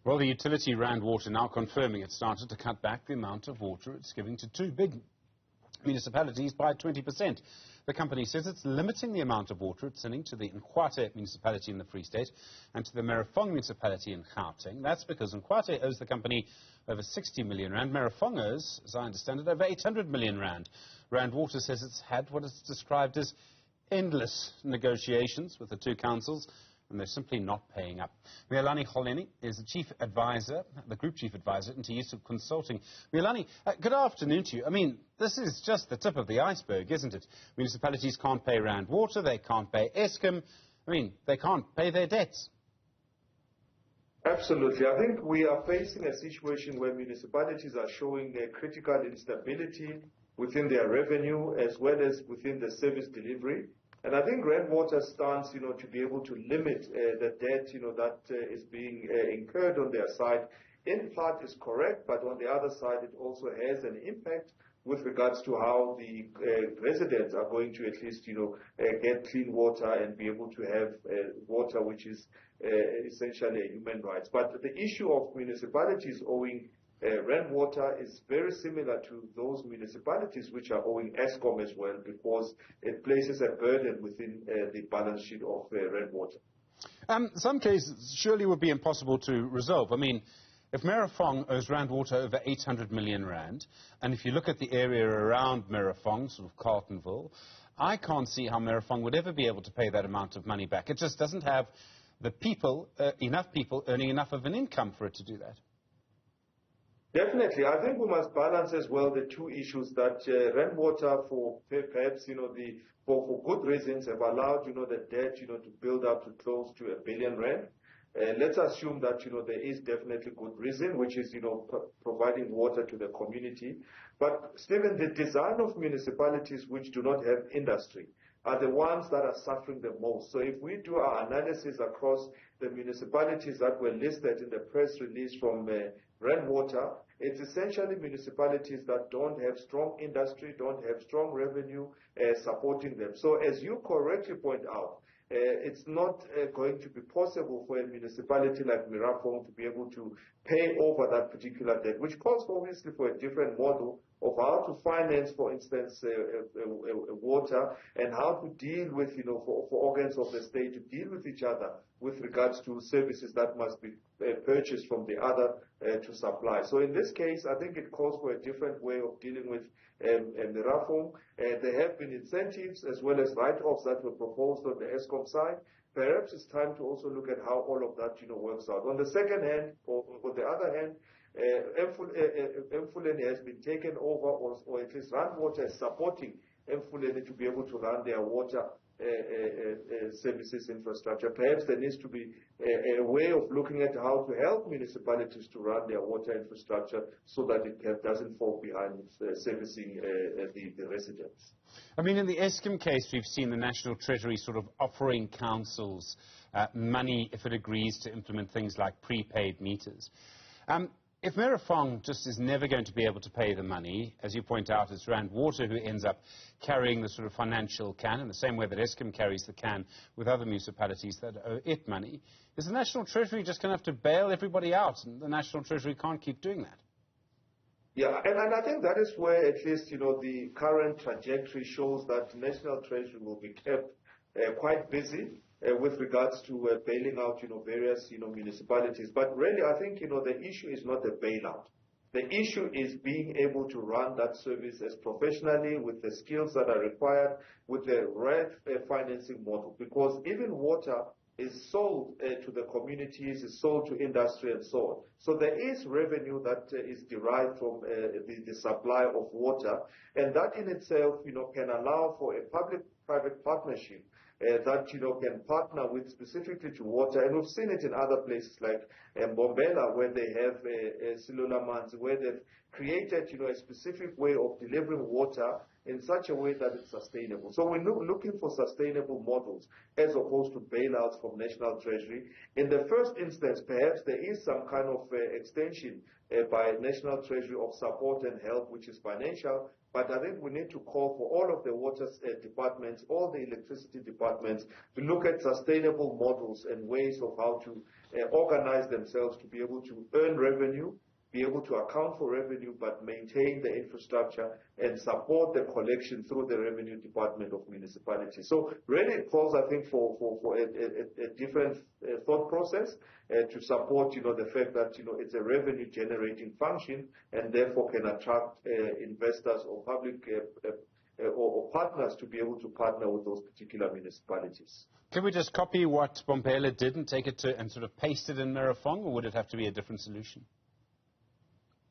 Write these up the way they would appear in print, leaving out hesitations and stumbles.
Well, the utility Rand Water now confirming it started to cut back the amount of water it's giving to two big municipalities by 20%. The company says it's limiting the amount of water it's sending to the Nkwate municipality in the Free State and to the Merafong municipality in Gauteng. That's because Nkwate owes the company over 60 million rand. Merafong owes, as I understand it, over 800 million rand. Rand Water says it's had what is described as endless negotiations with the two councils, and they're simply not paying up. Miyelani Holeni is the chief advisor, the group chief advisor at Ntiyiso Consulting. Miyelani, good afternoon to you. I mean, this is just the tip of the iceberg, isn't it? Municipalities can't pay Rand Water, they can't pay Eskom. I mean, they can't pay their debts. Absolutely. I think we are facing a situation where municipalities are showing a critical instability within their revenue as well as within the service delivery. And I think Rand Water stands, to be able to limit the debt, that is being incurred on their side. In part is correct, but on the other side, it also has an impact with regards to how the residents are going to at least, get clean water and be able to have water which is essentially a human right. But the issue of municipalities owing Rand Water is very similar to those municipalities which are owing Eskom as well, because it places a burden within the balance sheet of Rand Water. Some cases surely would be impossible to resolve. I mean, if Merafong owes Rand Water over 800 million rand, and if you look at the area around Merafong, sort of Carltonville, I can't see how Merafong would ever be able to pay that amount of money back. It just doesn't have the people, enough people earning enough of an income for it to do that. Definitely. I think we must balance as well the two issues that Rand Water, for perhaps, for good reasons, have allowed, the debt, to build up to close to R1 billion. Let's assume that, there is definitely good reason, which is, providing water to the community. But, Stephen, the design of municipalities which do not have industry are the ones that are suffering the most. So if we do our analysis across the municipalities that were listed in the press release from Rand Water, it's essentially municipalities that don't have strong industry, don't have strong revenue supporting them. So as you correctly point out, it's not going to be possible for a municipality like Merafong to be able to pay over that particular debt, which calls obviously for a different model of how to finance, for instance, water, and how to deal with, for organs of the state to deal with each other with regards to services that must be purchased from the other to supply. So in this case, I think it calls for a different way of dealing with Merafong. There have been incentives as well as write-offs that were proposed on the Eskom side. Perhaps it's time to also look at how all of that, works out. On the second hand, or on the other hand, Holeni has been taken over, or at least Rand Water is supporting Holeni to be able to run their water services infrastructure. Perhaps there needs to be a way of looking at how to help municipalities to run their water infrastructure so that it doesn't fall behind servicing the residents. I mean, in the Eskom case, we've seen the National Treasury sort of offering councils money if it agrees to implement things like prepaid meters. If Merafong just is never going to be able to pay the money, as you point out, it's Rand Water who ends up carrying the sort of financial can, in the same way that Eskom carries the can with other municipalities that owe it money, is the National Treasury just going to have to bail everybody out, and the National Treasury can't keep doing that? Yeah, and I think that is where at least, the current trajectory shows that National Treasury will be kept quite busy with regards to bailing out, various, municipalities. But really, I think, the issue is not the bailout. The issue is being able to run that service as professionally with the skills that are required, with the right financing model. Because even water is sold to the communities, is sold to industry and so on. So there is revenue that is derived from the supply of water, and that in itself, can allow for a public-private partnership that, can partner with specifically to water. And we've seen it in other places like Mbombela, where they have cellular mines, where they've created, a specific way of delivering water in such a way that it's sustainable. So we're looking for sustainable models as opposed to bailouts from National Treasury. In the first instance, perhaps there is some kind of extension by National Treasury of support and help, which is financial, but I think we need to call for all of the water departments, all the electricity departments, to look at sustainable models and ways of how to organize themselves to be able to earn revenue, be able to account for revenue, but maintain the infrastructure and support the collection through the revenue department of municipalities. So really it calls, I think, for a different thought process to support, the fact that, it's a revenue generating function and therefore can attract investors or public or partners to be able to partner with those particular municipalities. Can we just copy what Bombela did and take it and sort of paste it in Merafong, or would it have to be a different solution?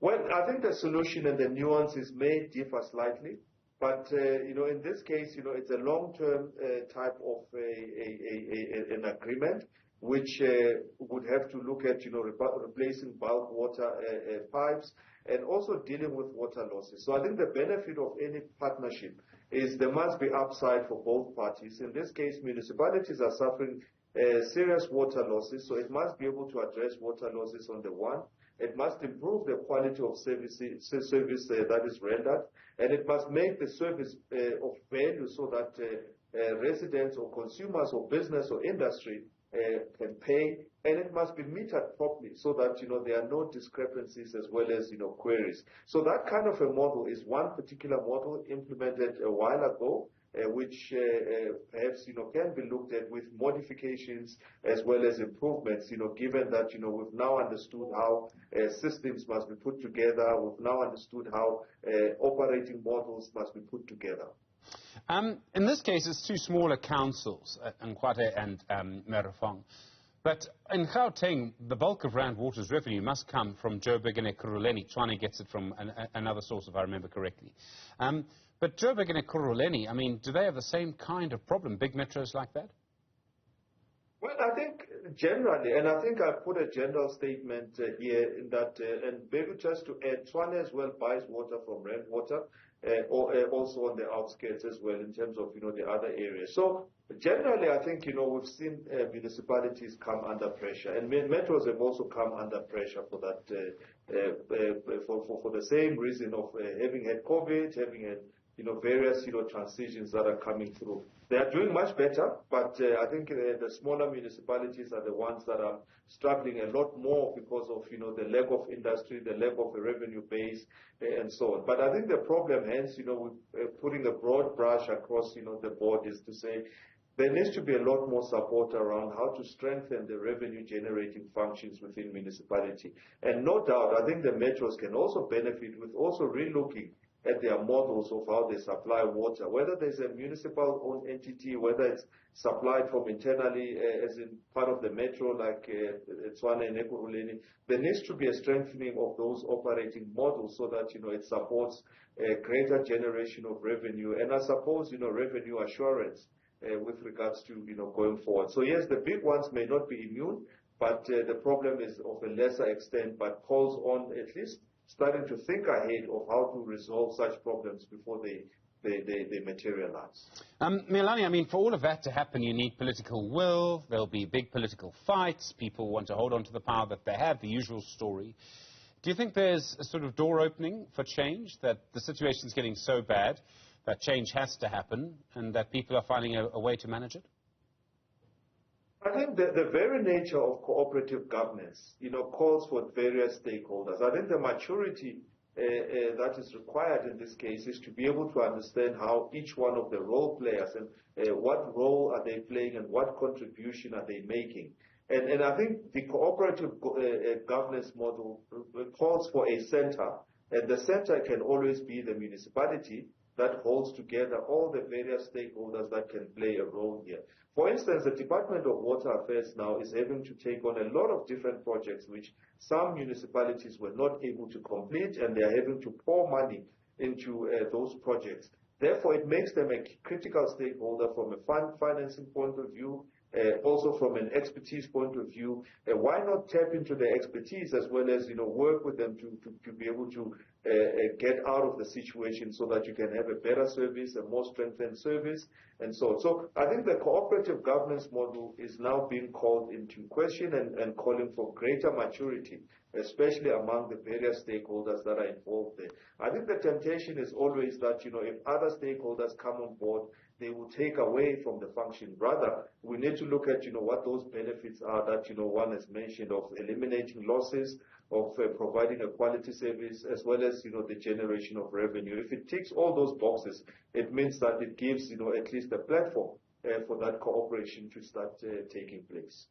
Well, I think the solution and the nuances may differ slightly, but in this case, it's a long-term type of an agreement which would have to look at replacing bulk water pipes and also dealing with water losses. So I think the benefit of any partnership is there must be upside for both parties. In this case, municipalities are suffering serious water losses, so it must be able to address water losses on the one. It must improve the quality of service that is rendered, and it must make the service of value so that residents or consumers or business or industry can pay, and it must be metered properly so that there are no discrepancies as well as queries. So that kind of a model is one particular model implemented a while ago, which perhaps can be looked at with modifications as well as improvements, given that we've now understood how systems must be put together, we've now understood how operating models must be put together. In this case, it's two smaller councils, Nkwate and Merafong. But in Gauteng, the bulk of Rand Water's revenue must come from Joburg and Ekurhuleni. Tshwane gets it from another source, if I remember correctly. But Joburg and Ekurhuleni, I mean, do they have the same kind of problem, big metros like that? Well, I think generally, and I think I put a general statement here in that, and maybe just to add, Tshwane as well buys water from Rand Water, or also on the outskirts as well in terms of, the other areas. So generally, I think, we've seen municipalities come under pressure, and metros have also come under pressure for that, for the same reason of having had COVID, having had various transitions that are coming through. They are doing much better, but I think the smaller municipalities are the ones that are struggling a lot more because of the lack of industry, the lack of a revenue base, and so on. But I think the problem, hence, with putting a broad brush across the board, is to say there needs to be a lot more support around how to strengthen the revenue generating functions within municipality. And no doubt, I think the metros can also benefit with also relooking at their models of how they supply water, whether there's a municipal-owned entity, whether it's supplied from internally as in part of the metro like Tshwane and Ekurhuleni. There needs to be a strengthening of those operating models so that it supports a greater generation of revenue and I suppose revenue assurance with regards to going forward. So yes, the big ones may not be immune, but the problem is of a lesser extent, but calls on at least starting to think ahead of how to resolve such problems before they materialize. Miyelani, I mean, for all of that to happen, you need political will. There'll be big political fights. People want to hold on to the power that they have, the usual story. Do you think there's a sort of door opening for change, that the situation's getting so bad that change has to happen and that people are finding a way to manage it? I think the very nature of cooperative governance, calls for various stakeholders. I think the maturity that is required in this case is to be able to understand how each one of the role players and what role are they playing and what contribution are they making. And I think the cooperative governance model calls for a center, and the center can always be the municipality that holds together all the various stakeholders that can play a role here. For instance, the Department of Water Affairs now is having to take on a lot of different projects which some municipalities were not able to complete, and they are having to pour money into those projects. Therefore, it makes them a critical stakeholder from a financing point of view, Also from an expertise point of view, why not tap into their expertise as well as, work with them to be able to get out of the situation so that you can have a better service, a more strengthened service, and so on. So I think the cooperative governance model is now being called into question and calling for greater maturity, especially among the various stakeholders that are involved there. I think the temptation is always that, if other stakeholders come on board, they will take away from the function. Rather, we need to look at, what those benefits are that, one has mentioned, of eliminating losses, of providing a quality service, as well as, the generation of revenue. If it ticks all those boxes, it means that it gives, at least a platform for that cooperation to start taking place.